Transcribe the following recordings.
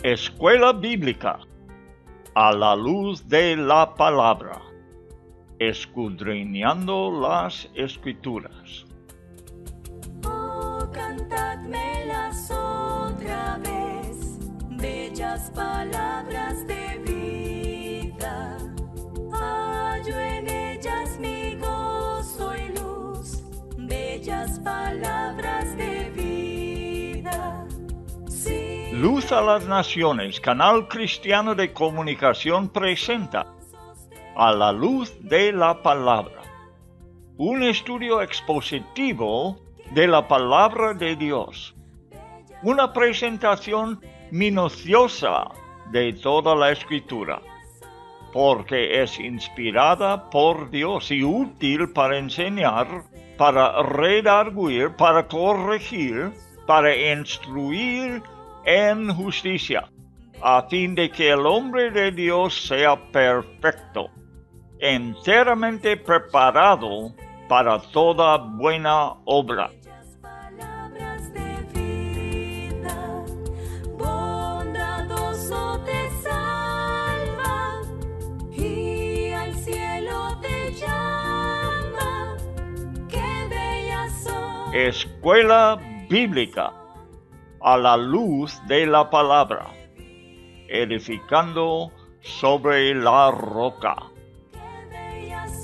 Escuela Bíblica a la luz de la palabra, escudriñando las Escrituras. Oh, cantadmelas otra vez, bellas palabras de vida. Hallo en ellas mi gozo y luz, bellas palabras de vida. Sí. Luz a las Naciones, canal cristiano de comunicación, presenta A la luz de la palabra, un estudio expositivo de la palabra de Dios, una presentación minuciosa de toda la Escritura, porque es inspirada por Dios y útil para enseñar, para redarguir, para corregir, para instruir en justicia, a fin de que el hombre de Dios sea perfecto, enteramente preparado para toda buena obra. Palabras de vida, bondadoso te salva y al cielo te llama. Qué bellas son. Escuela Bíblica a la luz de la palabra, edificando sobre la roca.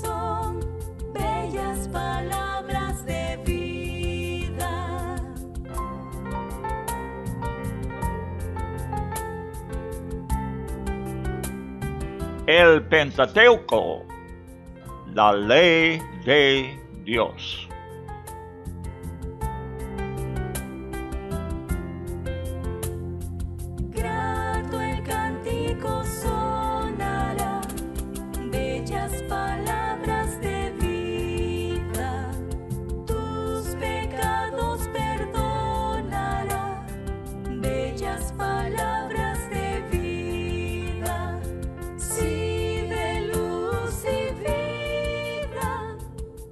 Son bellas palabras de vida. El Pentateuco, la ley de Dios. Grato el cántico sonará, bellas palabras de vida. Tus pecados perdonará, bellas palabras de vida. Sí, de luz y vida,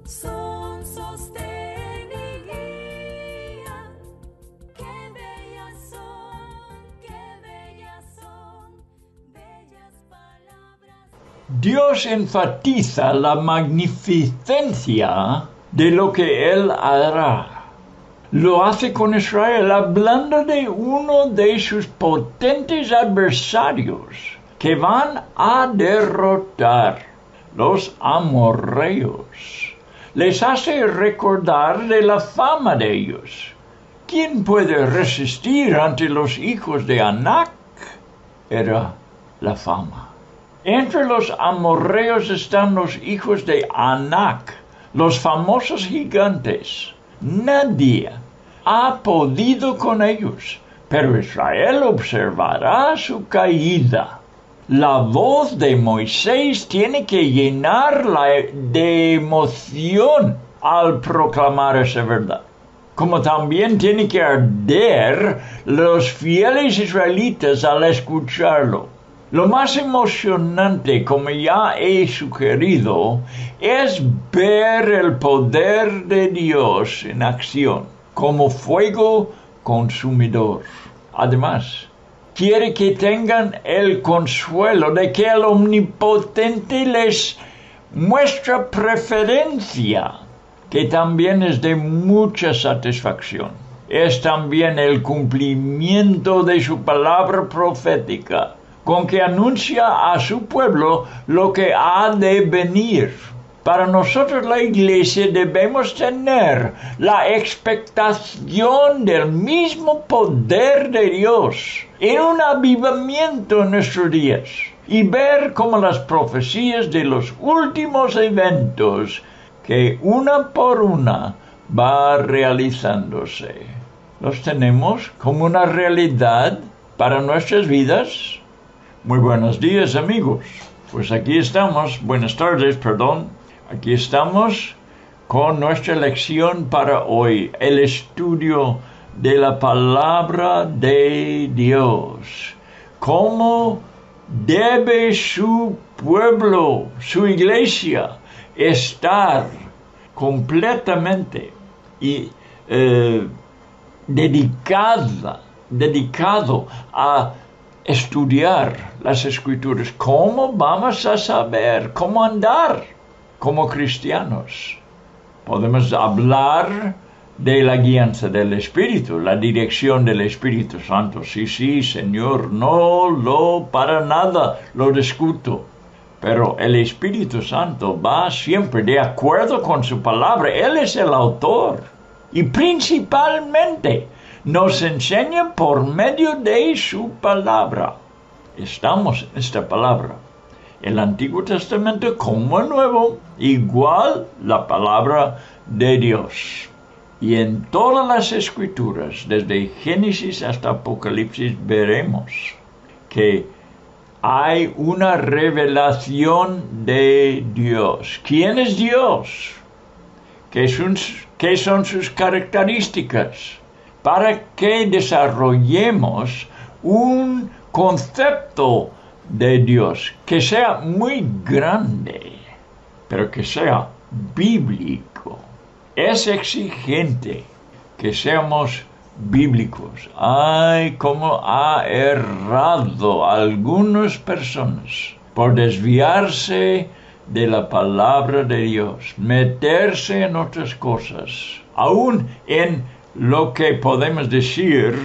son sostén y guía. Qué bellas son, bellas palabras. Dios enfatiza la magnificencia de lo que Él hará. Lo hace con Israel hablando de uno de sus potentes adversarios que van a derrotar, los amorreos. Les hace recordar de la fama de ellos. ¿Quién puede resistir ante los hijos de Anac? Era la fama. Entre los amorreos están los hijos de Anac, los famosos gigantes. Nadie ha podido con ellos, pero Israel observará su caída. La voz de Moisés tiene que llenarla de emoción al proclamar esa verdad, como también tiene que arder los fieles israelitas al escucharlo. Lo más emocionante, como ya he sugerido, es ver el poder de Dios en acción, como fuego consumidor. Además, quiere que tengan el consuelo de que el Omnipotente les muestra preferencia, que también es de mucha satisfacción. Es también el cumplimiento de su palabra profética, con que anuncia a su pueblo lo que ha de venir. Para nosotros la Iglesia debemos tener la expectación del mismo poder de Dios en un avivamiento en nuestros días y ver cómo las profecías de los últimos eventos que una por una va realizándose. Los tenemos como una realidad para nuestras vidas. Muy buenos días, amigos. Pues aquí estamos, buenas tardes, perdón. Aquí estamos con nuestra lección para hoy, el estudio de la palabra de Dios. ¿Cómo debe su pueblo, su iglesia, estar completamente y dedicado a estudiar las Escrituras, ¿cómo vamos a saber cómo andar como cristianos? Podemos hablar de la guianza del Espíritu, la dirección del Espíritu Santo. Sí, Señor, para nada lo discuto. Pero el Espíritu Santo va siempre de acuerdo con su palabra. Él es el autor. Y principalmente nos enseña por medio de su palabra. Estamos en esta palabra. El Antiguo Testamento como el Nuevo, igual la palabra de Dios. Y en todas las Escrituras, desde Génesis hasta Apocalipsis, veremos que hay una revelación de Dios. ¿Quién es Dios? ¿Qué son sus características? Para que desarrollemos un concepto de Dios que sea muy grande, pero que sea bíblico. Es exigente que seamos bíblicos. Ay, cómo ha errado algunas personas por desviarse de la palabra de Dios, meterse en otras cosas, aún en lo que podemos decir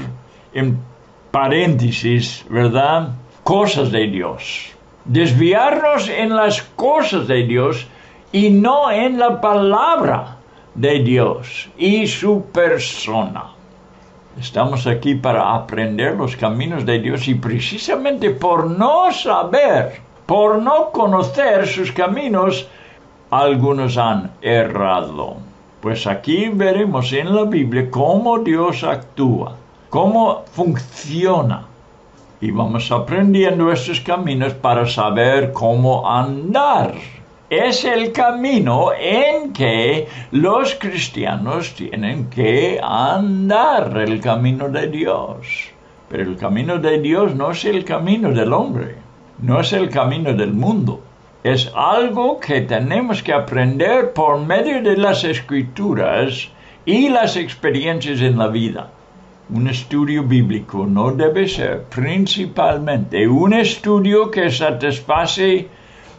en paréntesis, ¿verdad? Cosas de Dios. Desviarnos en las cosas de Dios y no en la palabra de Dios y su persona. Estamos aquí para aprender los caminos de Dios y precisamente por no saber, por no conocer sus caminos, algunos han errado. Pues aquí veremos en la Biblia cómo Dios actúa, cómo funciona. Y vamos aprendiendo estos caminos para saber cómo andar. Es el camino en que los cristianos tienen que andar, el camino de Dios. Pero el camino de Dios no es el camino del hombre, no es el camino del mundo. Es algo que tenemos que aprender por medio de las Escrituras y las experiencias en la vida. Un estudio bíblico no debe ser principalmente un estudio que satisface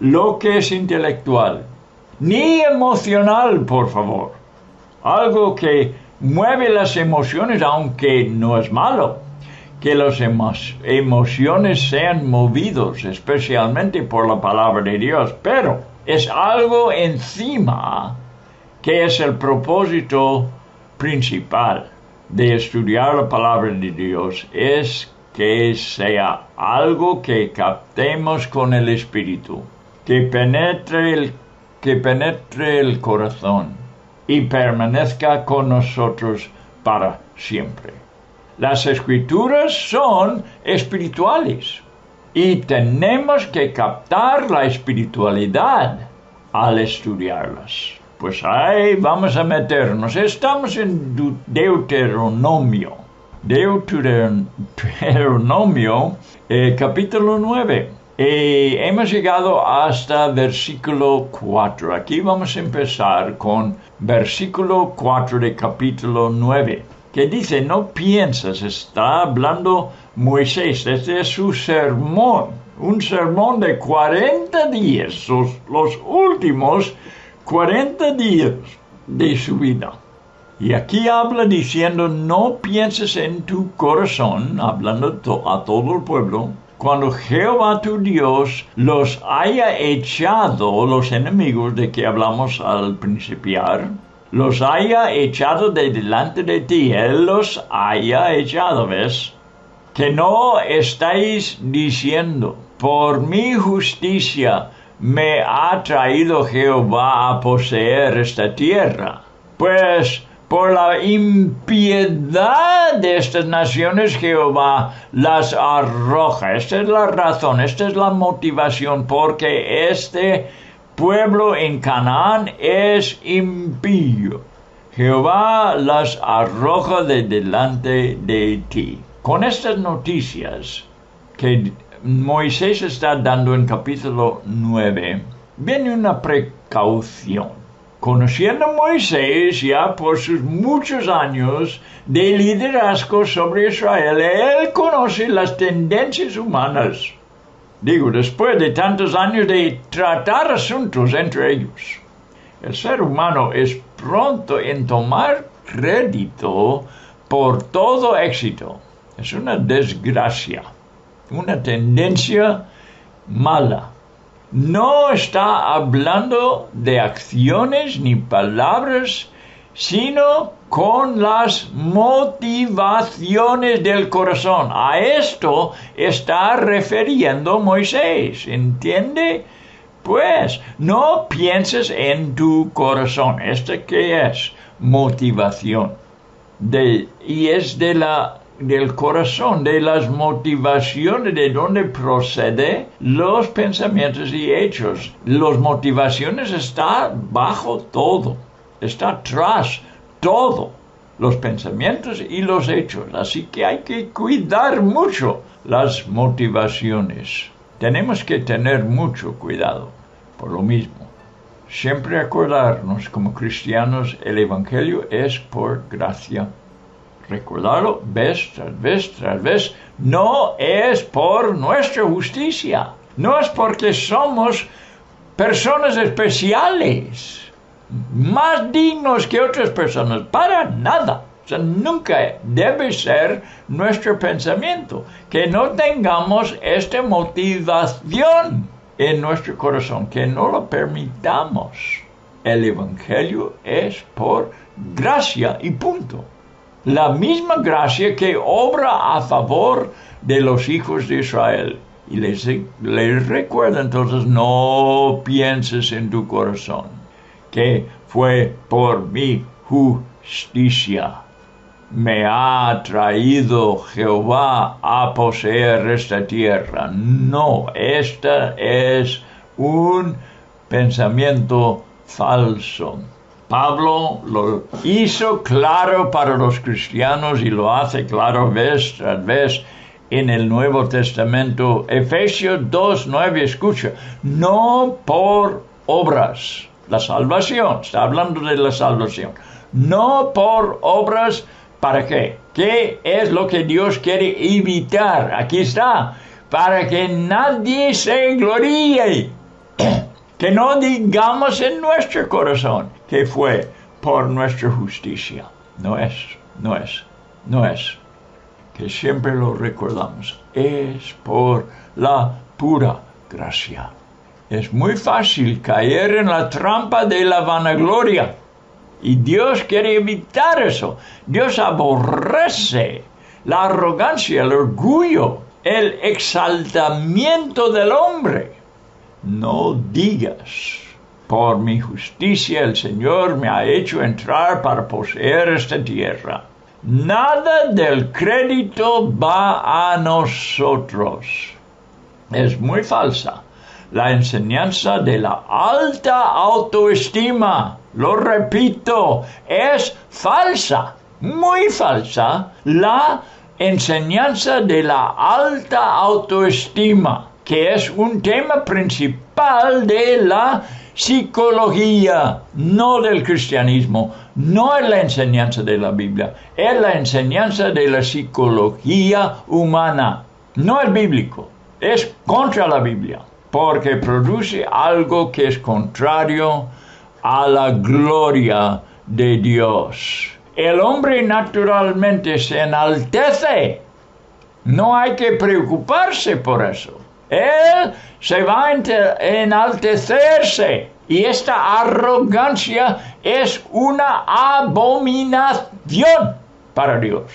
lo que es intelectual, ni emocional, por favor. Algo que mueve las emociones, aunque no es malo que las emociones sean movidos, especialmente por la palabra de Dios, pero es algo encima que es el propósito principal de estudiar la palabra de Dios, es que sea algo que captemos con el Espíritu, que penetre el corazón y permanezca con nosotros para siempre. Las Escrituras son espirituales y tenemos que captar la espiritualidad al estudiarlas. Pues ahí vamos a meternos. Estamos en Deuteronomio, capítulo 9. Hemos llegado hasta versículo 4. Aquí vamos a empezar con versículo 4 de capítulo 9, que dice, no piensas, está hablando Moisés, este es su sermón, un sermón de 40 días, los últimos 40 días de su vida. Y aquí habla diciendo, no pienses en tu corazón, hablando a todo el pueblo, cuando Jehová tu Dios los haya echado, los enemigos de que hablamos al principiar, los haya echado de delante de ti, Él los haya echado, ¿ves? Que no estáis diciendo, por mi justicia me ha traído Jehová a poseer esta tierra. Pues por la impiedad de estas naciones Jehová las arroja. Esta es la razón, esta es la motivación, porque este pueblo en Canaán es impío. Jehová las arroja de delante de ti. Con estas noticias que Moisés está dando en capítulo 9, viene una precaución. Conociendo a Moisés ya por sus muchos años de liderazgo sobre Israel, él conoce las tendencias humanas. Digo, después de tantos años de tratar asuntos entre ellos. El ser humano es pronto en tomar crédito por todo éxito. Es una desgracia, una tendencia mala. No está hablando de acciones ni palabras, sino con las motivaciones del corazón. A esto está refiriendo Moisés, ¿entiende? Pues no pienses en tu corazón. ¿Este qué es? Motivación. Y es del corazón, de las motivaciones, de donde procede los pensamientos y hechos. Las motivaciones están bajo todo, está tras todo, los pensamientos y los hechos. Así que hay que cuidar mucho las motivaciones. Tenemos que tener mucho cuidado por lo mismo. Siempre acordarnos como cristianos, el Evangelio es por gracia. Recordarlo vez tras vez tras vez. No es por nuestra justicia. No es porque somos personas especiales, más dignos que otras personas. Para nada. O sea, nunca debe ser nuestro pensamiento que no tengamos esta motivación en nuestro corazón, que no lo permitamos. El Evangelio es por gracia y punto. La misma gracia que obra a favor de los hijos de Israel. Y les recuerda entonces, no pienses en tu corazón, que fue por mi justicia. Me ha traído Jehová a poseer esta tierra. No, este es un pensamiento falso. Pablo lo hizo claro para los cristianos y lo hace claro vez tras vez en el Nuevo Testamento. Efesios 2:9, escucha, no por obras. La salvación, está hablando de la salvación. No por obras, ¿para qué? ¿Qué es lo que Dios quiere evitar? Aquí está, para que nadie se gloríe. Que no digamos en nuestro corazón que fue por nuestra justicia. No es. Que siempre lo recordamos. Es por la pura gracia. Es muy fácil caer en la trampa de la vanagloria. Y Dios quiere evitar eso. Dios aborrece la arrogancia, el orgullo, el exaltamiento del hombre. No digas, por mi justicia el Señor me ha hecho entrar para poseer esta tierra. Nada del crédito va a nosotros. Es muy falsa la enseñanza de la alta autoestima. Lo repito, es falsa, muy falsa, la enseñanza de la alta autoestima, que es un tema principal de la psicología, no del cristianismo. No es la enseñanza de la Biblia, es la enseñanza de la psicología humana. No es bíblico, es contra la Biblia, porque produce algo que es contrario a la gloria de Dios. El hombre naturalmente se enaltece. No hay que preocuparse por eso. Él se va a enaltecerse. Y esta arrogancia es una abominación para Dios.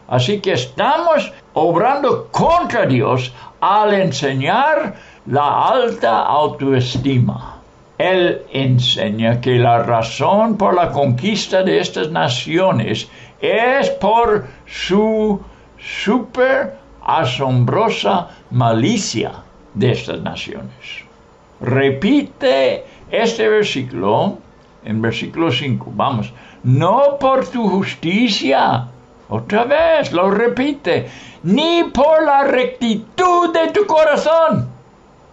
Así que estamos obrando contra Dios al enseñar la alta autoestima. Él enseña que la razón por la conquista de estas naciones es por su súper asombrosa malicia de estas naciones. Repite este versículo, en versículo 5, vamos, no por tu justicia, otra vez lo repite, ni por la rectitud de tu corazón,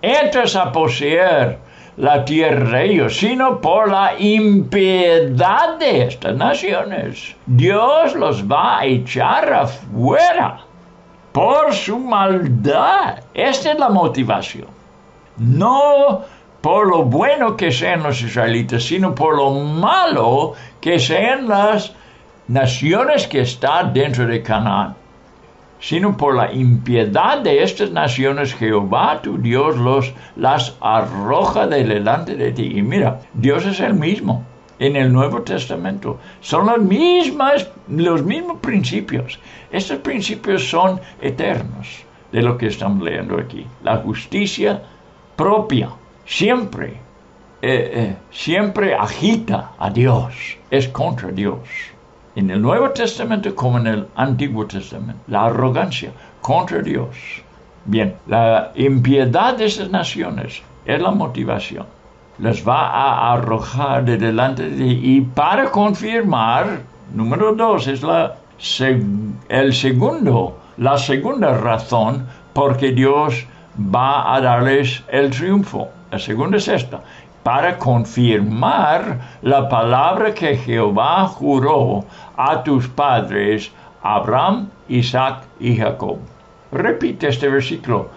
entras a poseer la tierra de ellos, sino por la impiedad de estas naciones. Dios los va a echar afuera por su maldad. Esta es la motivación. No por lo bueno que sean los israelitas, sino por lo malo que sean las naciones que están dentro de Canaán. Sino por la impiedad de estas naciones, Jehová tu Dios las arroja de delante de ti. Y mira, Dios es el mismo en el Nuevo Testamento. Son los mismos principios. Estos principios son eternos de lo que estamos leyendo aquí. La justicia propia siempre agita a Dios, es contra Dios. En el Nuevo Testamento como en el Antiguo Testamento, la arrogancia contra Dios. Bien, la impiedad de esas naciones es la motivación. Les va a arrojar de delante de ti. Y para confirmar, número 2, es la segunda razón porque Dios va a darles el triunfo. La segunda es esta: para confirmar la palabra que Jehová juró a tus padres, Abraham, Isaac y Jacob. Repite este versículo,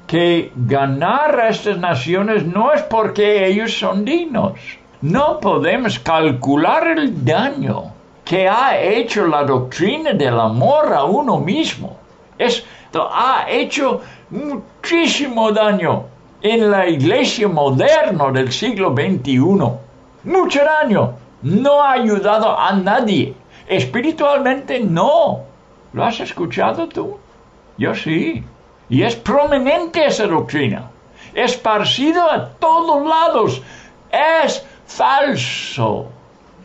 que ganar a estas naciones no es porque ellos son dignos. No podemos calcular el daño que ha hecho la doctrina del amor a uno mismo. Esto ha hecho muchísimo daño en la iglesia moderna del siglo XXI. Mucho daño. No ha ayudado a nadie. Espiritualmente no. ¿Lo has escuchado tú? Yo sí. Y es prominente esa doctrina. Esparcido a todos lados. Es falso.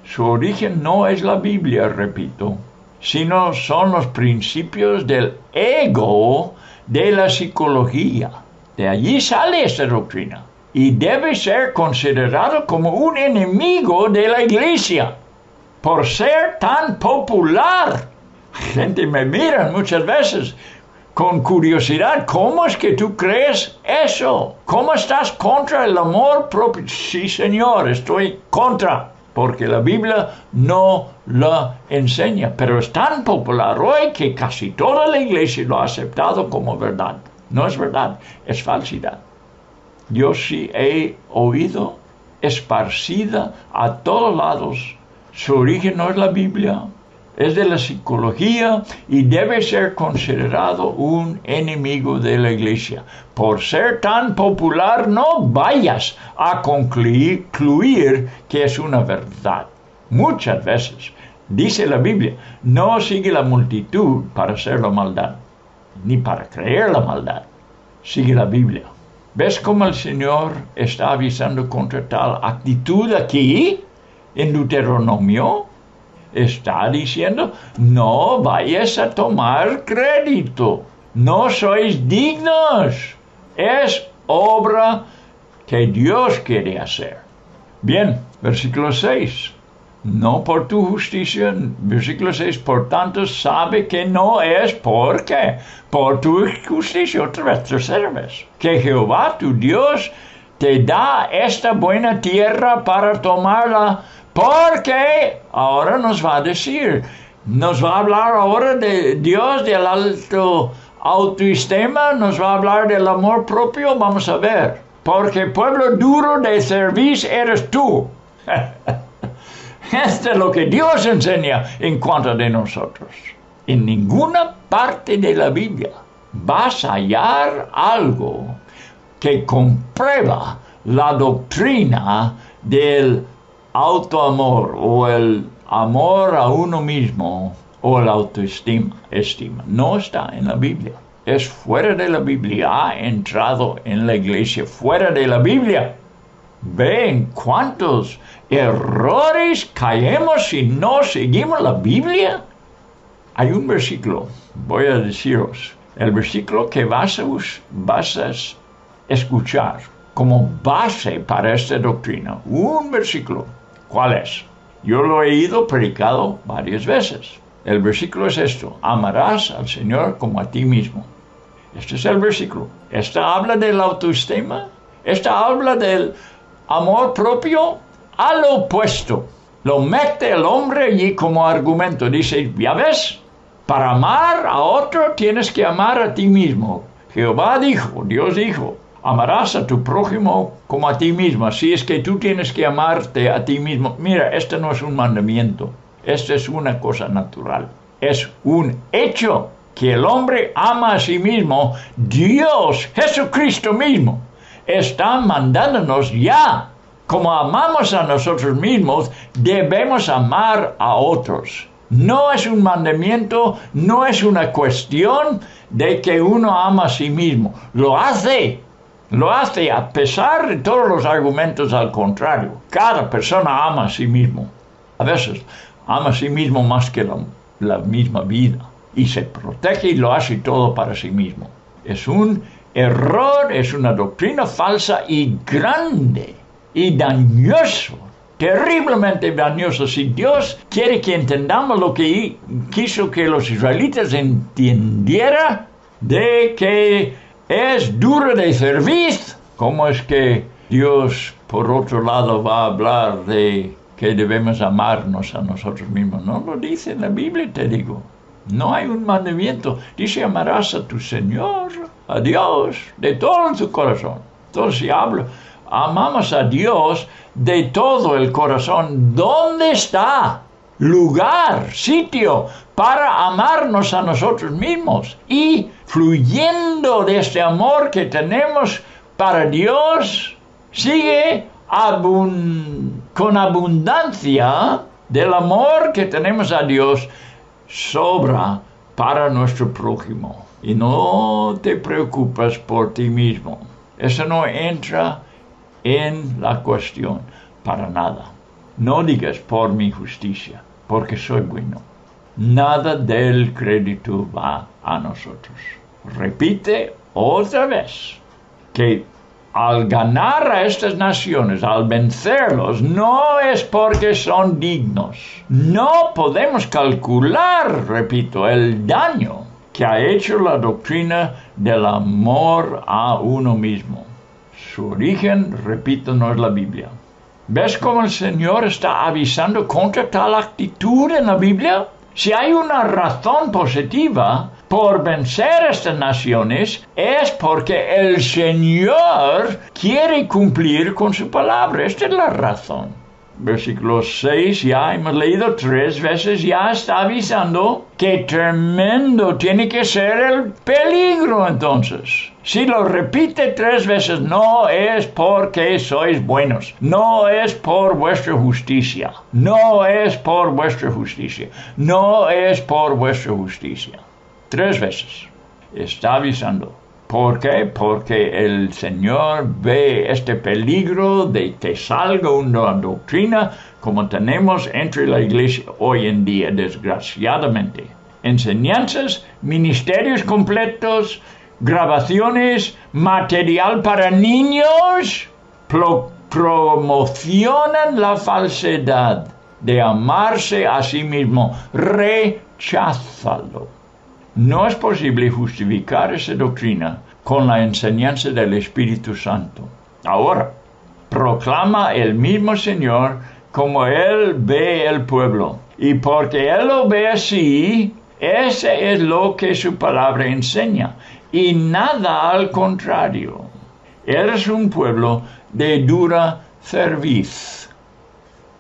Su origen no es la Biblia, repito, sino son los principios del ego de la psicología. De allí sale esta doctrina y debe ser considerado como un enemigo de la iglesia por ser tan popular. Gente me mira muchas veces con curiosidad, ¿cómo es que tú crees eso? ¿Cómo estás contra el amor propio? Sí, Señor, estoy contra, porque la Biblia no la enseña, pero es tan popular hoy que casi toda la iglesia lo ha aceptado como verdad. No es verdad, es falsidad. Yo sí he oído esparcida a todos lados. Su origen no es la Biblia, es de la psicología y debe ser considerado un enemigo de la iglesia. Por ser tan popular, no vayas a concluir que es una verdad. Muchas veces, dice la Biblia, no sigue la multitud para hacer la maldad, ni para creer la maldad. Sigue la Biblia. ¿Ves cómo el Señor está avisando contra tal actitud aquí, en Deuteronomio? Está diciendo, no vayas a tomar crédito. No sois dignos. Es obra que Dios quiere hacer. Bien, versículo 6. No por tu justicia, versículo 6, por tanto sabe que no es porque por tu justicia, otra vez, tercera vez, que Jehová tu Dios te da esta buena tierra para tomarla, porque ahora nos va a decir, nos va a hablar ahora de Dios, del alto autoestima, nos va a hablar del amor propio, vamos a ver, porque pueblo duro de servir eres tú. Esto es lo que Dios enseña en cuanto de nosotros. En ninguna parte de la Biblia vas a hallar algo que comprueba la doctrina del autoamor o el amor a uno mismo o la autoestima. No está en la Biblia. Es fuera de la Biblia. Ha entrado en la iglesia fuera de la Biblia. ¿Ven cuántos errores caemos si no seguimos la Biblia? Hay un versículo, voy a deciros, el versículo que vas a escuchar como base para esta doctrina. Un versículo. ¿Cuál es? Yo lo he ido predicado varias veces. El versículo es esto: amarás al Señor como a ti mismo. Este es el versículo. Esta habla del autoestima. Esta habla del amor propio, al opuesto. Lo mete el hombre allí como argumento. Dice, ya ves, para amar a otro tienes que amar a ti mismo. Jehová dijo, Dios dijo, amarás a tu prójimo como a ti mismo. Así es que tú tienes que amarte a ti mismo. Mira, esto no es un mandamiento. Esto es una cosa natural. Es un hecho que el hombre ama a sí mismo. Dios, Jesucristo mismo, está mandándonos ya. Como amamos a nosotros mismos, debemos amar a otros. No es un mandamiento, no es una cuestión de que uno ama a sí mismo. Lo hace a pesar de todos los argumentos al contrario. Cada persona ama a sí mismo. A veces ama a sí mismo más que la misma vida. Y se protege y lo hace todo para sí mismo. Es un error, es una doctrina falsa y grande. Y dañoso, terriblemente dañoso. Si Dios quiere que entendamos lo que quiso que los israelitas entendieran, de que es duro de cerviz, ¿cómo es que Dios, por otro lado, va a hablar de que debemos amarnos a nosotros mismos? No lo dice en la Biblia, te digo. No hay un mandamiento. Dice, amarás a tu Señor, a Dios, de todo tu corazón. Entonces, si hablo, amamos a Dios de todo el corazón. ¿Dónde está lugar, sitio para amarnos a nosotros mismos? Y fluyendo de este amor que tenemos para Dios, sigue con abundancia del amor que tenemos a Dios, sobra para nuestro prójimo. Y no te preocupes por ti mismo. Eso no entra en la cuestión para nada. No digas por mi justicia, porque soy bueno. Nada del crédito va a nosotros. Repite otra vez que al ganar a estas naciones, al vencerlos, no es porque son dignos. No podemos calcular, repito, el daño que ha hecho la doctrina del amor a uno mismo. Su origen, repito, no es la Biblia. ¿Ves cómo el Señor está avisando contra tal actitud en la Biblia? Si hay una razón positiva por vencer a estas naciones, es porque el Señor quiere cumplir con su palabra. Esta es la razón. Versículo 6, ya hemos leído 3 veces, ya está avisando que tremendo tiene que ser el peligro entonces. Si lo repite 3 veces, no es porque sois buenos, no es por vuestra justicia, no es por vuestra justicia, no es por vuestra justicia. 3 veces está avisando. ¿Por qué? Porque el Señor ve este peligro de que salga una doctrina como tenemos entre la iglesia hoy en día, desgraciadamente. Enseñanzas, ministerios completos, grabaciones, material para niños, promocionan la falsedad de amarse a sí mismo. Recházalo. No es posible justificar esa doctrina con la enseñanza del Espíritu Santo. Ahora, proclama el mismo Señor como Él ve el pueblo. Y porque Él lo ve así, ese es lo que su palabra enseña. Y nada al contrario. Eres un pueblo de dura cerviz.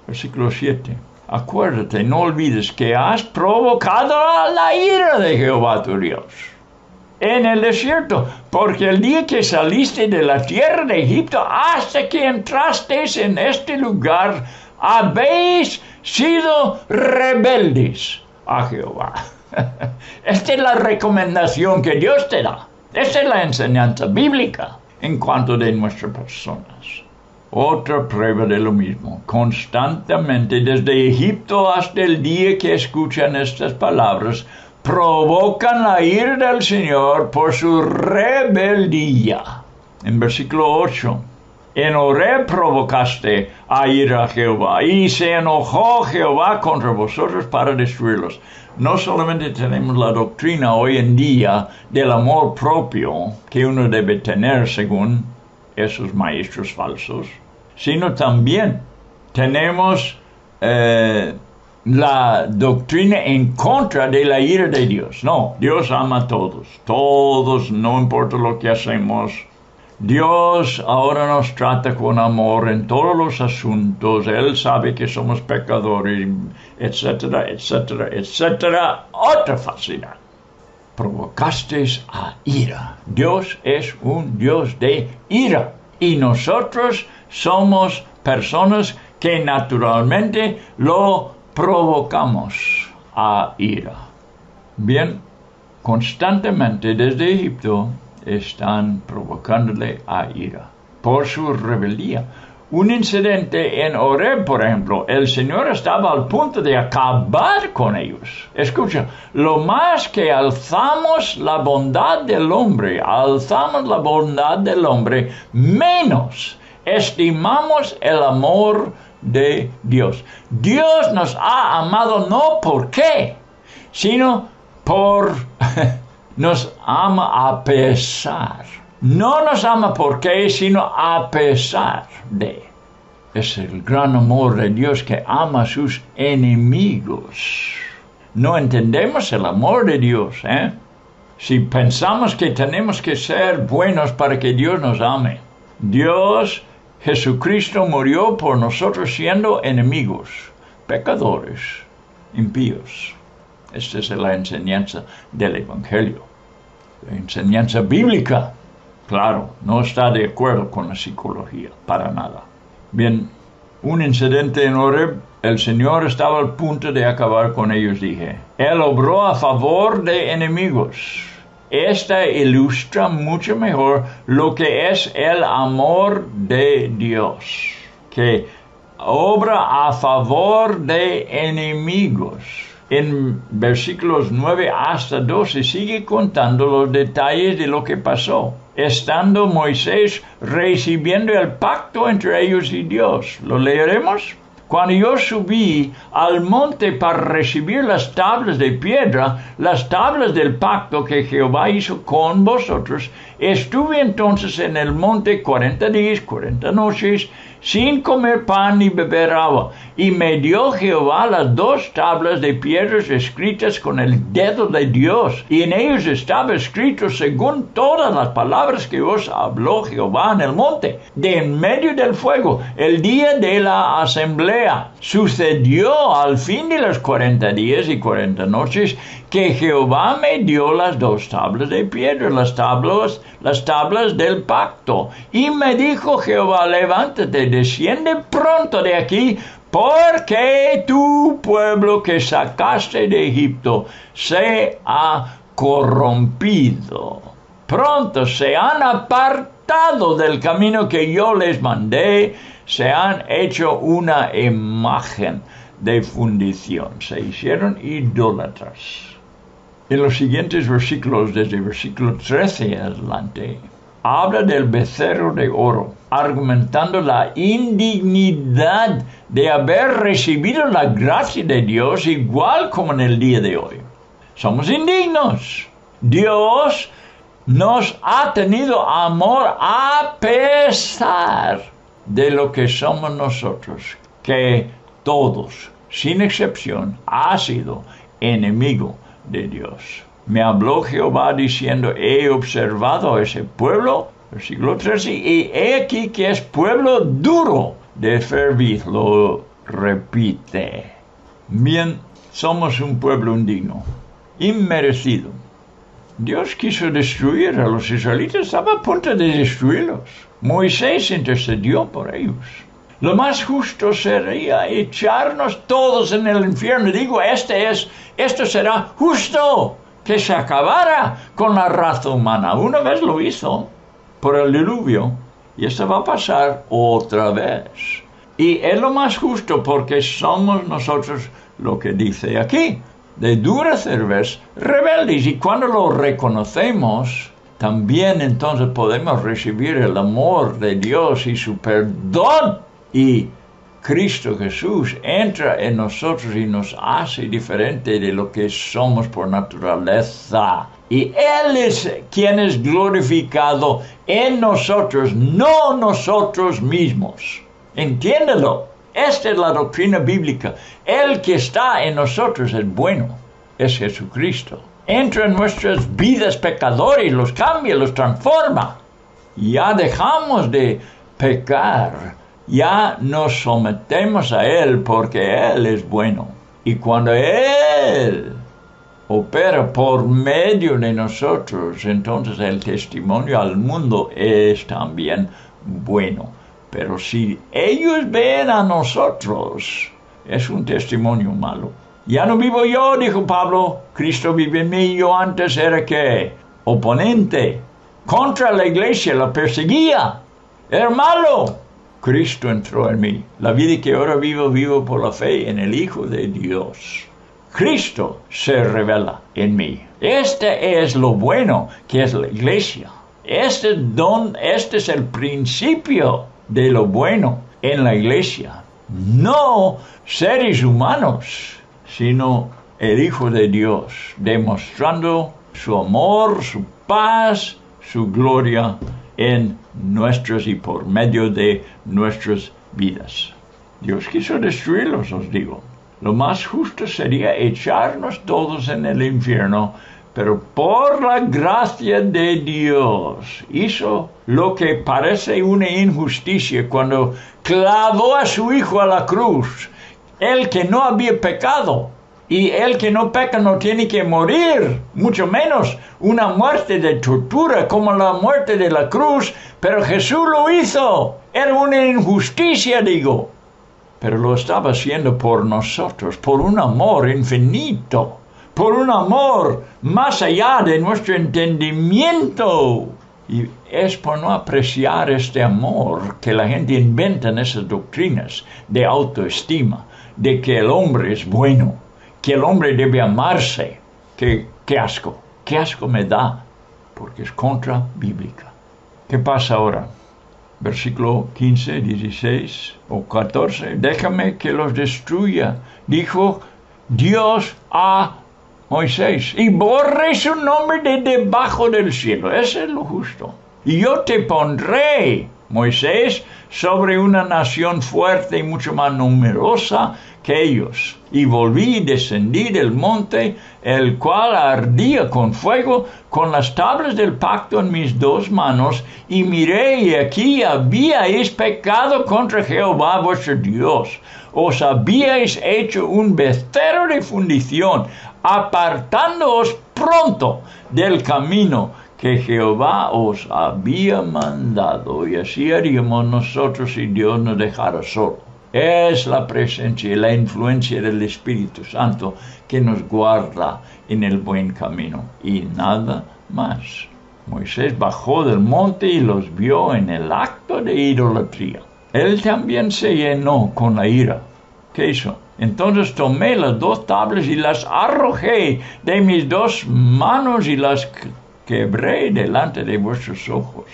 Versículo 7. Acuérdate, no olvides que has provocado la ira de Jehová tu Dios en el desierto, porque el día que saliste de la tierra de Egipto hasta que entrasteis en este lugar, habéis sido rebeldes a Jehová. Esta es la recomendación que Dios te da. Esta es la enseñanza bíblica en cuanto de nuestras personas. Otra prueba de lo mismo. Constantemente, desde Egipto hasta el día que escuchan estas palabras, provocan la ira del Señor por su rebeldía. En versículo 8. En Horeb provocaste a ira a Jehová, y se enojó Jehová contra vosotros para destruirlos. No solamente tenemos la doctrina hoy en día del amor propio que uno debe tener según esos maestros falsos, sino también tenemos la doctrina en contra de la ira de Dios. No, Dios ama a todos, no importa lo que hacemos. Dios ahora nos trata con amor en todos los asuntos. Él sabe que somos pecadores, etcétera, etcétera, etcétera. Otra falsedad. Provocasteis a ira. Dios es un Dios de ira. Y nosotros somos personas que naturalmente lo provocamos a ira. Bien, constantemente desde Egipto están provocándole a ira por su rebeldía. Un incidente en Horeb, por ejemplo, el Señor estaba al punto de acabar con ellos. Escucha, lo más que alzamos la bondad del hombre, menos estimamos el amor de Dios. Dios nos ha amado no por qué, sino por... nos ama a pesar. No nos ama por qué, sino a pesar de. Es el gran amor de Dios que ama a sus enemigos. No entendemos el amor de Dios, ¿eh? Si pensamos que tenemos que ser buenos para que Dios nos ame. Dios, Jesucristo murió por nosotros siendo enemigos, pecadores, impíos. Esta es la enseñanza del Evangelio. La enseñanza bíblica, claro, no está de acuerdo con la psicología, para nada. Bien, un incidente en Horeb, el Señor estaba al punto de acabar con ellos, dije. Él obró a favor de enemigos. Esta ilustra mucho mejor lo que es el amor de Dios, que obra a favor de enemigos. En versículos 9 hasta 12 sigue contando los detalles de lo que pasó, estando Moisés recibiendo el pacto entre ellos y Dios. ¿Lo leeremos? Cuando yo subí al monte para recibir las tablas de piedra, las tablas del pacto que Jehová hizo con vosotros, estuve entonces en el monte 40 días, 40 noches, sin comer pan ni beber agua. Y me dio Jehová las 2 tablas de piedras escritas con el dedo de Dios. Y en ellos estaba escrito según todas las palabras que os habló Jehová en el monte, de en medio del fuego, el día de la asamblea. Sucedió al fin de los 40 días y 40 noches que Jehová me dio las 2 tablas de piedra, las tablas del pacto. Y me dijo Jehová, levántate, desciende pronto de aquí, porque tu pueblo que sacaste de Egipto se ha corrompido. Pronto se han apartado del camino que yo les mandé, se han hecho una imagen de fundición, se hicieron idólatras. En los siguientes versículos, desde el versículo 13 adelante, habla del becerro de oro, argumentando la indignidad de haber recibido la gracia de Dios igual como en el día de hoy. Somos indignos. Dios nos ha tenido amor a pesar de lo que somos nosotros, que todos, sin excepción, ha sido enemigo de Dios. Me habló Jehová diciendo, he observado a ese pueblo, versículo 13, y he aquí que es pueblo duro de cerviz, lo repite. Bien, somos un pueblo indigno, inmerecido. Dios quiso destruir a los israelitas, estaba a punto de destruirlos. Moisés intercedió por ellos. Lo más justo sería echarnos todos en el infierno. Digo, esto será justo, que se acabara con la raza humana. Una vez lo hizo por el diluvio, y esto va a pasar otra vez. Y es lo más justo porque somos nosotros lo que dice aquí, de dura cerveza, rebeldes. Y cuando lo reconocemos, también entonces podemos recibir el amor de Dios y su perdón. Y Cristo Jesús entra en nosotros y nos hace diferente de lo que somos por naturaleza. Y Él es quien es glorificado en nosotros, no nosotros mismos. Entiéndelo. Esta es la doctrina bíblica. El que está en nosotros es bueno. Es Jesucristo. Entra en nuestras vidas pecadores, los cambia, los transforma. Ya dejamos de pecar. Ya nos sometemos a Él porque Él es bueno. Y cuando Él opera por medio de nosotros, entonces el testimonio al mundo es también bueno. Pero si ellos ven a nosotros, es un testimonio malo. Ya no vivo yo, dijo Pablo, Cristo vive en mí. Yo antes era ¿qué? Oponente, contra la iglesia, la perseguía, era malo. Cristo entró en mí. La vida que ahora vivo, vivo por la fe en el Hijo de Dios. Cristo se revela en mí. Este es lo bueno que es la iglesia. Este es el principio de lo bueno en la iglesia. No seres humanos, sino el Hijo de Dios, demostrando su amor, su paz, su gloria en nuestras y por medio de nuestras vidas. Dios quiso destruirlos, os digo. Lo más justo sería echarnos todos en el infierno, pero por la gracia de Dios hizo lo que parece una injusticia cuando clavó a su Hijo a la cruz, el que no había pecado. Y el que no peca no tiene que morir, mucho menos una muerte de tortura como la muerte de la cruz, pero Jesús lo hizo. Era una injusticia, digo, pero lo estaba haciendo por nosotros, por un amor infinito, por un amor más allá de nuestro entendimiento. Y es por no apreciar este amor que la gente inventa en esas doctrinas de autoestima, de que el hombre es bueno, que el hombre debe amarse. Qué asco me da, porque es contra bíblica. ¿Qué pasa ahora? Versículo 15, 16 o 14. Déjame que los destruya, dijo Dios a Moisés, y borre su nombre de debajo del cielo. Eso es lo justo. Y yo te pondré, Moisés, sobre una nación fuerte y mucho más numerosa que ellos. Y volví y descendí del monte, el cual ardía con fuego, con las tablas del pacto en mis dos manos, y miré, y aquí habíais pecado contra Jehová vuestro Dios. Os habíais hecho un becerro de fundición, apartándoos pronto del camino que Jehová os había mandado, y así haríamos nosotros si Dios nos dejara solo. Es la presencia y la influencia del Espíritu Santo que nos guarda en el buen camino, y nada más. Moisés bajó del monte y los vio en el acto de idolatría. Él también se llenó con la ira. ¿Qué hizo? Entonces tomé las dos tablas y las arrojé de mis dos manos y las quebré delante de vuestros ojos.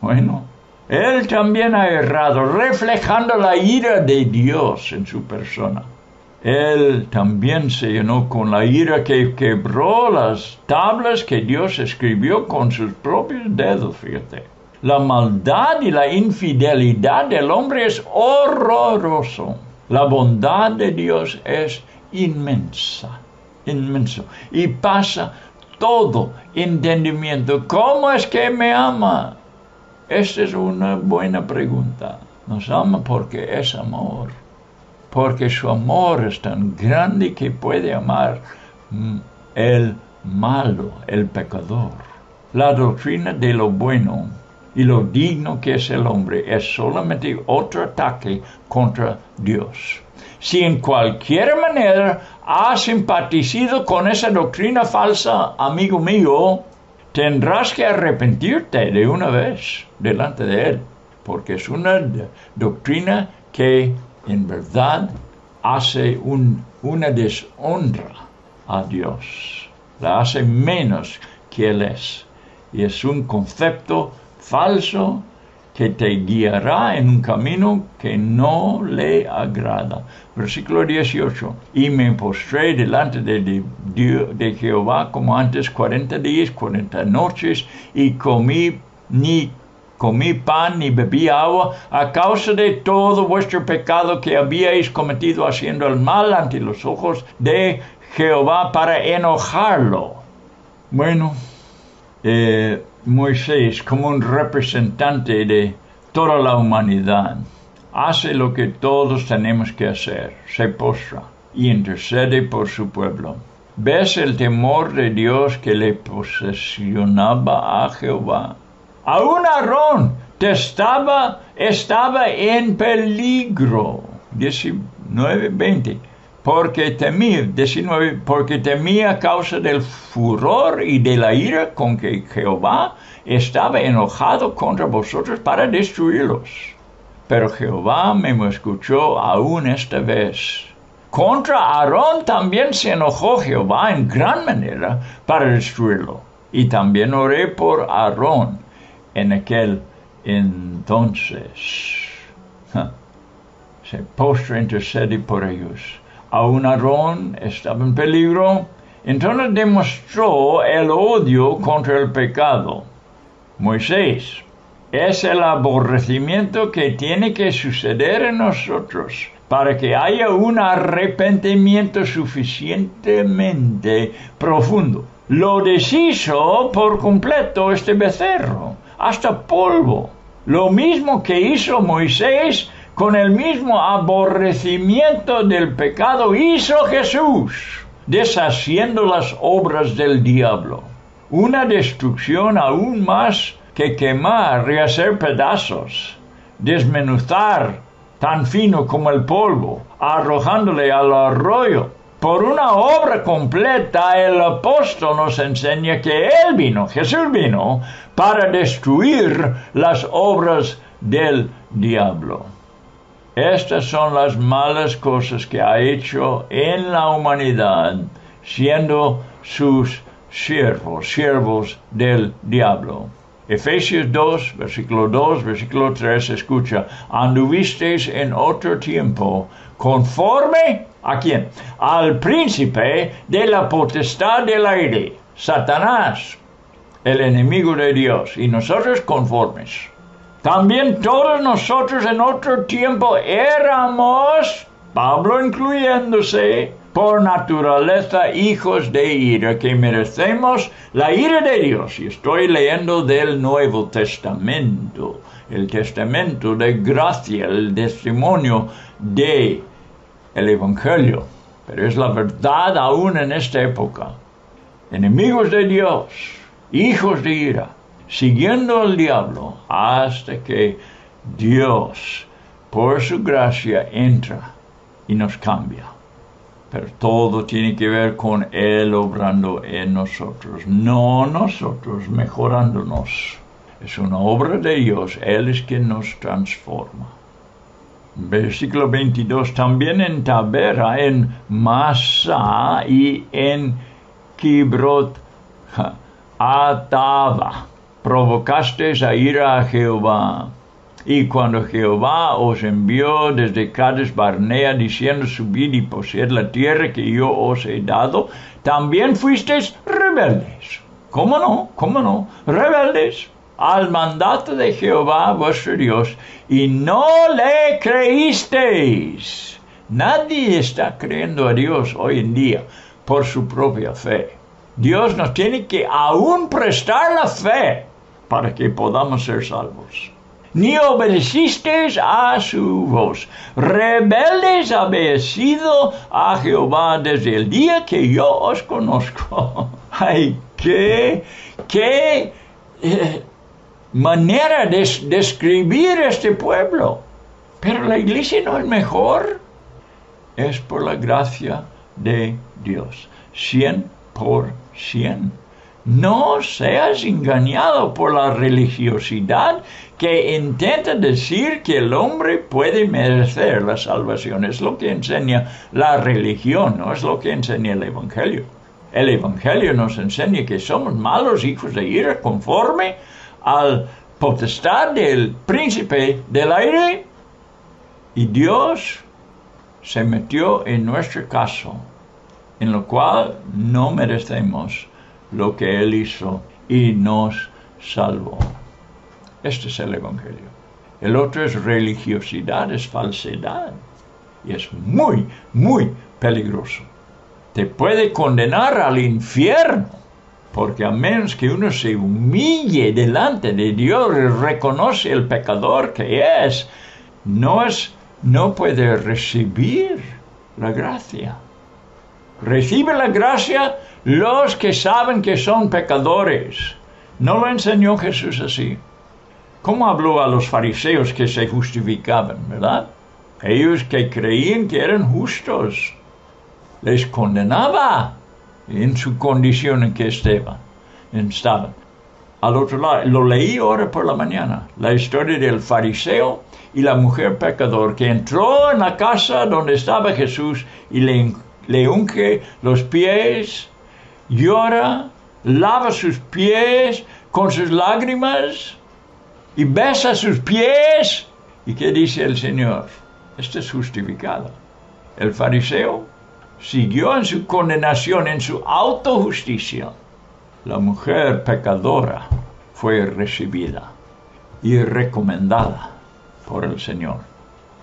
Bueno, él también ha errado, reflejando la ira de Dios en su persona. Él también se llenó con la ira que quebró las tablas que Dios escribió con sus propios dedos, fíjate. La maldad y la infidelidad del hombre es horroroso. La bondad de Dios es inmenso, y pasa todo entendimiento. ¿Cómo es que me ama? Esta es una buena pregunta. Nos ama porque es amor, porque su amor es tan grande que puede amar el malo, el pecador. La doctrina de lo bueno y lo digno que es el hombre es solamente otro ataque contra Dios. Si en cualquier manera has simpatizado con esa doctrina falsa, amigo mío, tendrás que arrepentirte de una vez delante de Él, porque es una doctrina que en verdad hace una deshonra a Dios, la hace menos que Él es, y es un concepto falso que te guiará en un camino que no le agrada. Versículo 18. Y me postré delante de Jehová como antes 40 días, 40 noches, y comí ni comí pan ni bebí agua a causa de todo vuestro pecado que habíais cometido haciendo el mal ante los ojos de Jehová para enojarlo. Bueno, Moisés, como un representante de toda la humanidad, hace lo que todos tenemos que hacer, se postra y intercede por su pueblo. ¿Ves el temor de Dios que le posesionaba a Jehová? Aún Aarón estaba en peligro. 19:20. Porque temía a causa del furor y de la ira con que Jehová estaba enojado contra vosotros para destruirlos. Pero Jehová me escuchó aún esta vez. Contra Aarón también se enojó Jehová en gran manera para destruirlo. Y también oré por Aarón en aquel entonces. Se postra, intercede por ellos. Aún Aarón estaba en peligro, entonces demostró el odio contra el pecado. Moisés, es el aborrecimiento que tiene que suceder en nosotros para que haya un arrepentimiento suficientemente profundo. Lo deshizo por completo este becerro, hasta polvo. Lo mismo que hizo Moisés, con el mismo aborrecimiento del pecado, hizo Jesús, deshaciendo las obras del diablo. Una destrucción aún más que quemar y hacer pedazos, desmenuzar tan fino como el polvo, arrojándole al arroyo. Por una obra completa, el apóstol nos enseña que Jesús vino, para destruir las obras del diablo. Estas son las malas cosas que ha hecho en la humanidad, siendo sus siervos del diablo. Efesios 2, versículo 3, escucha: anduvisteis en otro tiempo, conforme, ¿a quién? Al príncipe de la potestad del aire, Satanás, el enemigo de Dios, y nosotros conformes. También todos nosotros en otro tiempo éramos, Pablo incluyéndose, por naturaleza hijos de ira, que merecemos la ira de Dios. Y estoy leyendo del Nuevo Testamento, el testamento de gracia, el testimonio de el Evangelio. Pero es la verdad aún en esta época. Enemigos de Dios, hijos de ira, siguiendo al diablo hasta que Dios, por su gracia, entra y nos cambia. Pero todo tiene que ver con Él obrando en nosotros, no nosotros mejorándonos. Es una obra de Dios, Él es quien nos transforma. Versículo 22, también en Tabera, en Masa y en Kibrot Atava provocasteis a ira a Jehová. Y cuando Jehová os envió desde Cades Barnea diciendo: subid y poseed la tierra que yo os he dado, también fuisteis rebeldes. ¿Cómo no? Rebeldes al mandato de Jehová vuestro Dios, y no le creísteis. Nadie está creyendo a Dios hoy en día por su propia fe. Dios nos tiene que aún prestar la fe para que podamos ser salvos. Ni obedecisteis a su voz. Rebeldes habéis sido a Jehová desde el día que yo os conozco. Ay, qué manera de describir este pueblo. Pero la iglesia no es mejor. Es por la gracia de Dios. 100%. No seas engañado por la religiosidad que intenta decir que el hombre puede merecer la salvación. Es lo que enseña la religión, no es lo que enseña el Evangelio. El Evangelio nos enseña que somos malos hijos de ira conforme al potestad del príncipe del aire, y Dios se metió en nuestro caso, en lo cual no merecemos lo que Él hizo y nos salvó. Este es el Evangelio. El otro es religiosidad, es falsedad. Y es muy, muy peligroso. Te puede condenar al infierno. Porque a menos que uno se humille delante de Dios y reconoce el pecador que es, no puede recibir la gracia. Recibe la gracia los que saben que son pecadores. No lo enseñó Jesús así. ¿Cómo habló a los fariseos que se justificaban, verdad? Ellos que creían que eran justos. Les condenaba en su condición en que estaban. Al otro lado, lo leí ahora por la mañana, la historia del fariseo y la mujer pecador que entró en la casa donde estaba Jesús y le unge los pies, llora, lava sus pies con sus lágrimas y besa sus pies. ¿Y qué dice el Señor? Esto es justificado. El fariseo siguió en su condenación, en su autojusticia. La mujer pecadora fue recibida y recomendada por el Señor.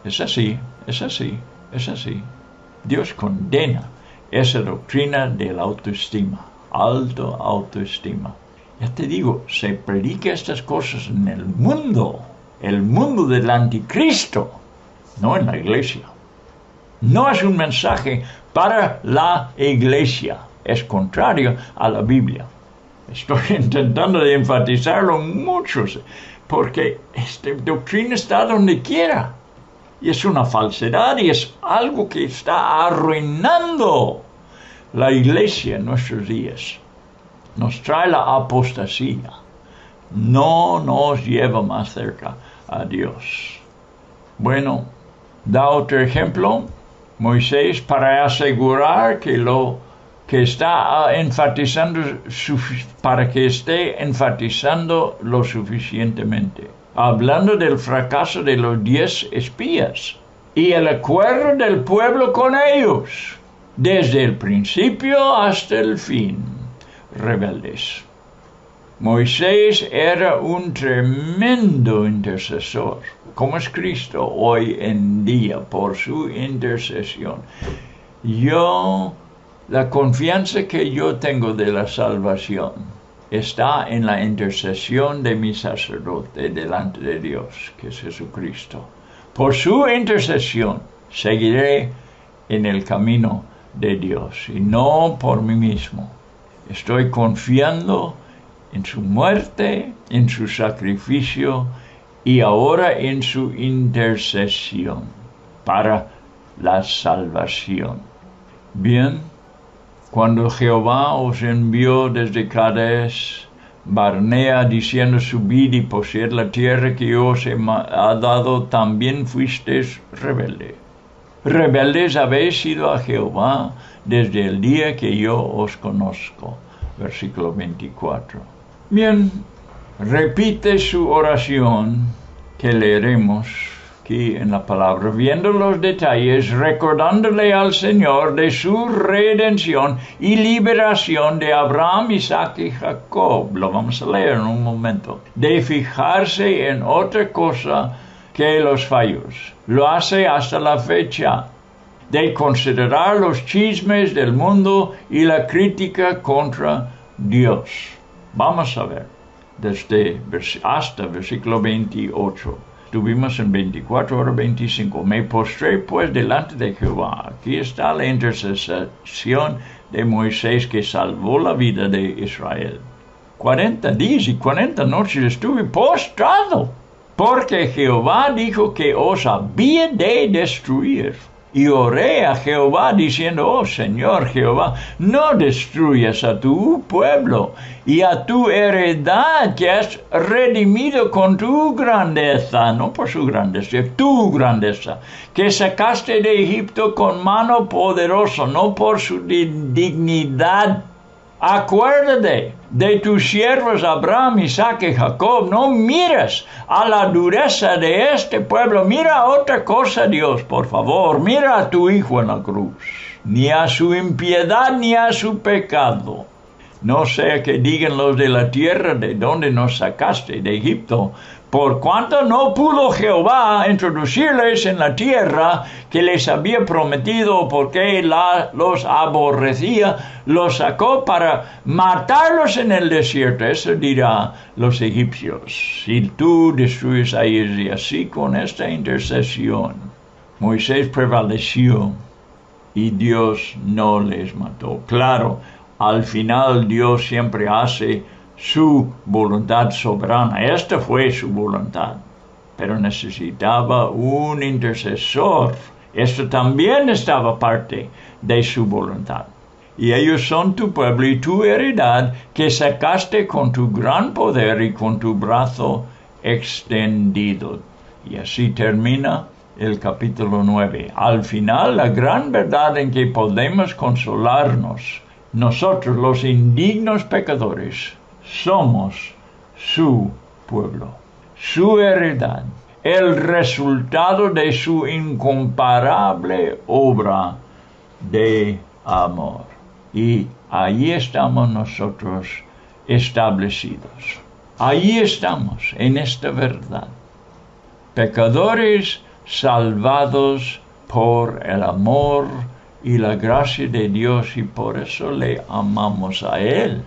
Es así, es así, es así. Dios condena esa doctrina de la autoestima, alta autoestima. Ya te digo, se predica estas cosas en el mundo del anticristo, no en la iglesia. No es un mensaje para la iglesia, es contrario a la Biblia. Estoy intentando de enfatizarlo mucho, porque esta doctrina está donde quiera. Y es una falsedad y es algo que está arruinando la iglesia en nuestros días. Nos trae la apostasía. No nos lleva más cerca a Dios. Bueno, da otro ejemplo. Moisés, para asegurar que está enfatizando, para que esté enfatizando lo suficientemente. Hablando del fracaso de los 10 espías y el acuerdo del pueblo con ellos, desde el principio hasta el fin, rebeldes. Moisés era un tremendo intercesor, como es Cristo hoy en día por su intercesión. La confianza que yo tengo de la salvación está en la intercesión de mi sacerdote delante de Dios, que es Jesucristo. Por su intercesión seguiré en el camino de Dios y no por mí mismo. Estoy confiando en su muerte, en su sacrificio y ahora en su intercesión para la salvación. Bien, cuando Jehová os envió desde Cades Barnea diciendo subid y poseed la tierra que os he dado, también fuisteis rebelde. Rebeldes habéis sido a Jehová desde el día que yo os conozco. Versículo 24. Bien, repite su oración que leeremos aquí en la palabra, viendo los detalles, recordándole al Señor de su redención y liberación de Abraham, Isaac y Jacob. Lo vamos a leer en un momento. De fijarse en otra cosa que los fallos. Lo hace hasta la fecha. De considerar los chismes del mundo y la crítica contra Dios. Vamos a ver, hasta versículo 28. Estuvimos en 24, ahora 25. Me postré pues delante de Jehová. Aquí está la intercesión de Moisés que salvó la vida de Israel. 40 días y 40 noches estuve postrado, porque Jehová dijo que os había de destruir. Y oré a Jehová diciendo, oh Señor Jehová, no destruyas a tu pueblo y a tu heredad que has redimido con tu grandeza, no por su grandeza, tu grandeza, que sacaste de Egipto con mano poderosa, no por su dignidad. Acuérdate de tus siervos Abraham, Isaac y Jacob. No miras a la dureza de este pueblo. Mira a otra cosa, Dios, por favor. Mira a tu hijo en la cruz. Ni a su impiedad ni a su pecado. No sea que digan los de la tierra de donde nos sacaste, de Egipto, Por cuanto no pudo Jehová introducirles en la tierra que les había prometido, porque los aborrecía, los sacó para matarlos en el desierto. Eso dirá los egipcios. Si tú destruyes a ellos, y así con esta intercesión, Moisés prevaleció y Dios no les mató. Claro, al final Dios siempre hace su voluntad soberana. Esta fue su voluntad, pero necesitaba un intercesor. Esto también estaba parte de su voluntad. Y ellos son tu pueblo y tu heredad, que sacaste con tu gran poder y con tu brazo extendido. Y así termina el capítulo 9. Al final, la gran verdad en que podemos consolarnos, nosotros los indignos pecadores, somos su pueblo, su heredad, el resultado de su incomparable obra de amor. Y allí estamos nosotros establecidos. Allí estamos, en esta verdad. Pecadores salvados por el amor y la gracia de Dios, y por eso le amamos a Él.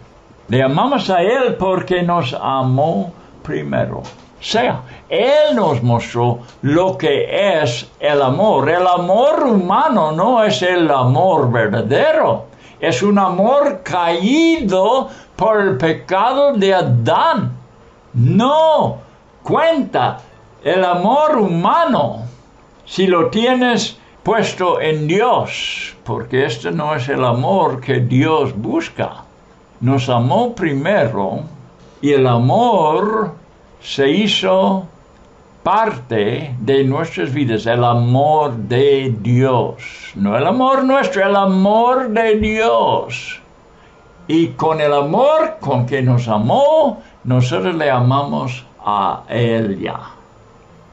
Le amamos a Él porque nos amó primero. O sea, Él nos mostró lo que es el amor. El amor humano no es el amor verdadero. Es un amor caído por el pecado de Adán. No cuenta el amor humano si lo tienes puesto en Dios, porque este no es el amor que Dios busca. Nos amó primero y el amor se hizo parte de nuestras vidas, el amor de Dios. No el amor nuestro, el amor de Dios. Y con el amor con que nos amó, nosotros le amamos a Él ya.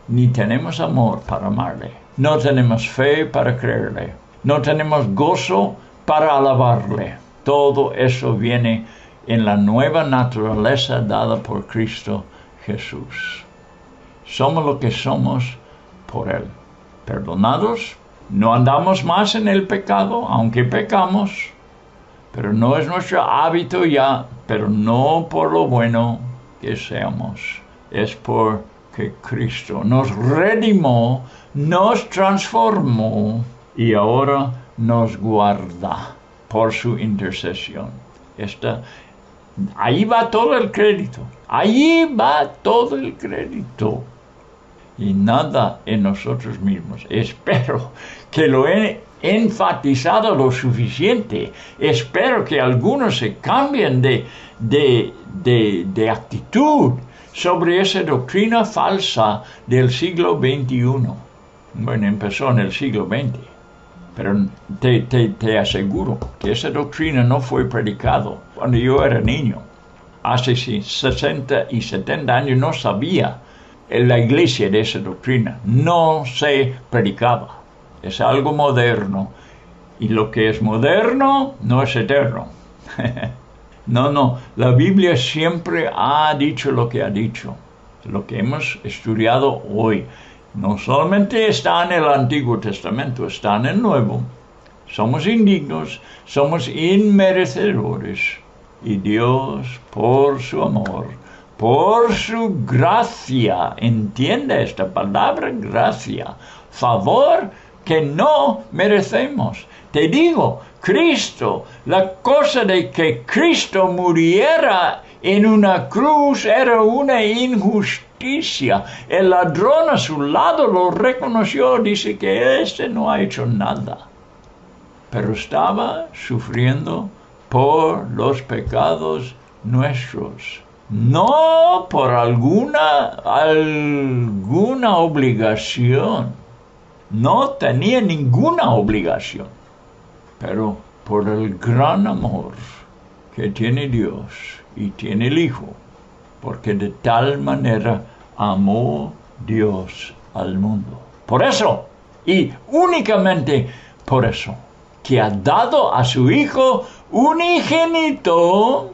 Ni tenemos amor para amarle. No tenemos fe para creerle. No tenemos gozo para alabarle. Todo eso viene en la nueva naturaleza dada por Cristo Jesús. Somos lo que somos por Él. Perdonados, no andamos más en el pecado, aunque pecamos, pero no es nuestro hábito ya, pero no por lo bueno que seamos. Es porque Cristo nos redimió, nos transformó y ahora nos guarda por su intercesión. Ahí va todo el crédito. Allí va todo el crédito. Y nada en nosotros mismos. Espero que lo he enfatizado lo suficiente. Espero que algunos se cambien de actitud sobre esa doctrina falsa del siglo XXI. Bueno, empezó en el siglo XX. Pero te aseguro que esa doctrina no fue predicado cuando yo era niño. Hace 60 y 70 años no sabía en la iglesia de esa doctrina. No se predicaba. Es algo moderno. Y lo que es moderno no es eterno. No. La Biblia siempre ha dicho lo que ha dicho. Lo que hemos estudiado hoy. No solamente está en el Antiguo Testamento, está en el Nuevo. Somos indignos, somos inmerecedores. Y Dios, por su amor, por su gracia, entiende esta palabra gracia, favor que no merecemos. Te digo, Cristo, la cosa de que Cristo muriera en una cruz era una injusticia. El ladrón a su lado lo reconoció, dice que este no ha hecho nada. Pero estaba sufriendo por los pecados nuestros. No por alguna obligación. No tenía ninguna obligación. Pero por el gran amor que tiene Dios y tiene el Hijo, porque de tal manera amó Dios al mundo. Por eso, y únicamente por eso, que ha dado a su Hijo unigénito,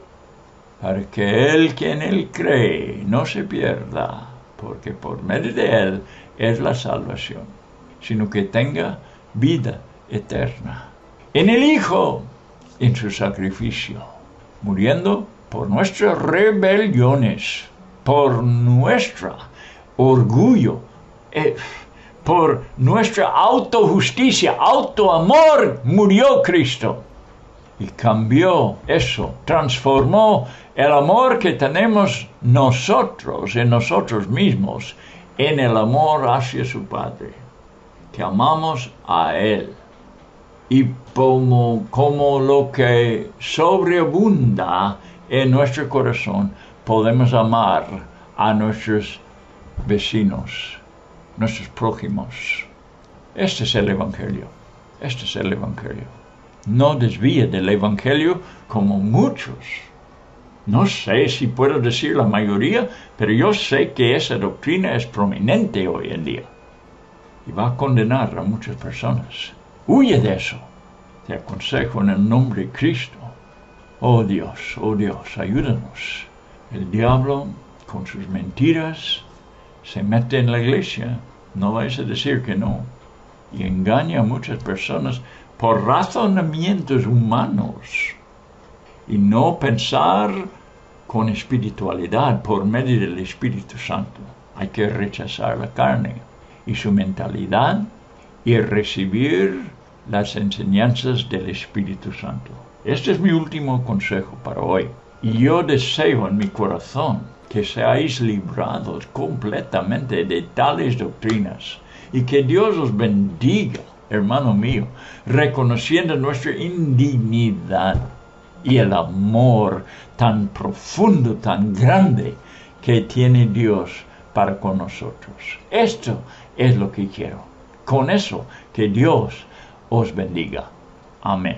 para que Él, quien Él cree, no se pierda, porque por medio de Él es la salvación, sino que tenga vida eterna. En el Hijo, en su sacrificio, muriendo por nuestras rebeliones, por nuestro orgullo, por nuestra autojusticia, autoamor, murió Cristo. Y cambió eso, transformó el amor que tenemos nosotros en nosotros mismos en el amor hacia su Padre, que amamos a Él. Y como lo que sobreabunda en nuestro corazón, podemos amar a nuestros vecinos, nuestros prójimos. Este es el Evangelio. Este es el Evangelio. No desvíe del Evangelio como muchos. No sé si puedo decir la mayoría, pero yo sé que esa doctrina es prominente hoy en día. Y va a condenar a muchas personas. Huye de eso. Te aconsejo en el nombre de Cristo. Oh Dios, ayúdanos. El diablo, con sus mentiras, se mete en la iglesia. No vais a decir que no. Y engaña a muchas personas por razonamientos humanos. Y no pensar con espiritualidad por medio del Espíritu Santo. Hay que rechazar la carne y su mentalidad y recibir las enseñanzas del Espíritu Santo. Este es mi último consejo para hoy. Y yo deseo en mi corazón que seáis librados completamente de tales doctrinas y que Dios os bendiga, hermano mío, reconociendo nuestra indignidad y el amor tan profundo, tan grande que tiene Dios para con nosotros. Esto es lo que quiero. Con eso, que Dios os bendiga. Amén.